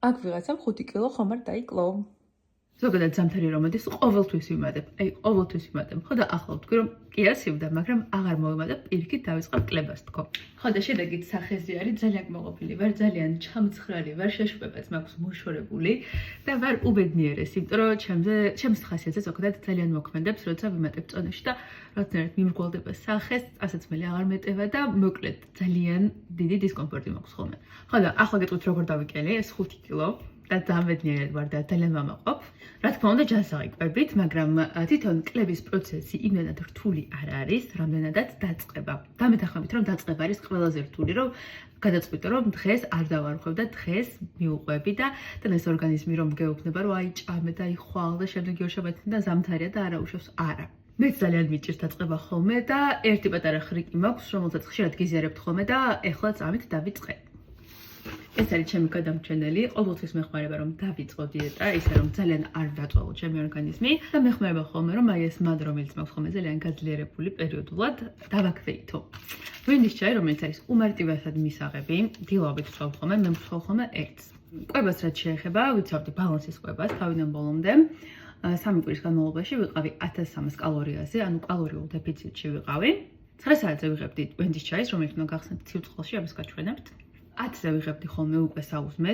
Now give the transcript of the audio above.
აქ ვიღაცამ 5 კილო ხომარ დაიკლო. ზოგადად ზამთარი რომ მოდის, ყოველთვის ვიმატებ. ყოველთვის ვიმატებ. ხო და ახლა ვთქვი რომ კი ასივდა, მაგრამ აღარ მოვიმატებ, პირიქით დავიწყებ კლებას თქო. ხო და შედეგით სახეზი არის, ძალიან კმაყოფილი ვარ, ძალიან ჩამცხრალი ვარ, შეშუპებაც მაქვს მოშორებული და ვარ უბედნიერესი, იმიტომ რომ ჩემს ხასიათზე ზოგადად ძალიან მოქმედებს, როცა ვიმატებ წონაში და რაღაცნაირად მიმრგვალდება სახეს, ასაცმელი აღარ მეტევა და მოკლედ ძალიან დიდი დისკომფორტი მაქვს ხოლმე. ხო და ახლა გეტყვით როგორ დავიკელე ეს 5 კილო. და დამედნიერად ვარ და ძალიან ვამაყობ. რა თქმა უნდა, ჯანს ავიკვებით, მაგრამ თვითონ კლების პროცესი იმდენად რთული არ არის, რამდენადაც დაწყება. დამეთანხმებით, რომ დაწყება არის ყველაზე რთული, რომ გადაწყვიტე, რომ დღეს არ დავარღვევ და დღეს მიუყვები და ეს ორგანიზმი რომ გეუბნება, რომ აი ჭამე და იხვალ და შემდეგი ორშაბათი და ზამთარია და არაუშავს, არა. მეც ძალიან მიჭირს დაწყება ხოლმე და ერთი პატარა ხრიკი მაქვს, რომელსაც ხშირად გიზიარებთ ხოლმე და ეხლა წამით დავიწყე. ეს არის ჩემი გადამრჩენელი, ყოველთვის მეხმარება რომ დავიწყო დიეტა, ისე რომ ძალიან არ დაწვალო ჩემი ორგანიზმი და მეხმარება ხოლმე რომ აი ეს მად რომელიც მაქვს ხოლმე ძალიან გაძლიერებული პერიოდულად დავაქვეითო. ღვინის ჩაი, რომელიც არის უმარტივესად მისაღები, დილობით ვცვალ ხოლმე, მე ვცვალ ხოლმე ერთს. კვებას რაც შეეხება, ვიცავდი ბალანსის კვებას თავიდან ბოლომდე. 3 კვირის განმავლობაში ვიყავი 1300 კალორიაზე, ანუ კალორიულ დეფიციტში ვიყავი. 9 საათზე ვიღებდი ღვინის ჩაის, რომელიც უნდა გახსნათ ცივ წყალში, ამას გაჩვენებთ. 10-ზე ვიღებდი ხოლმე უკვე საუზმეს,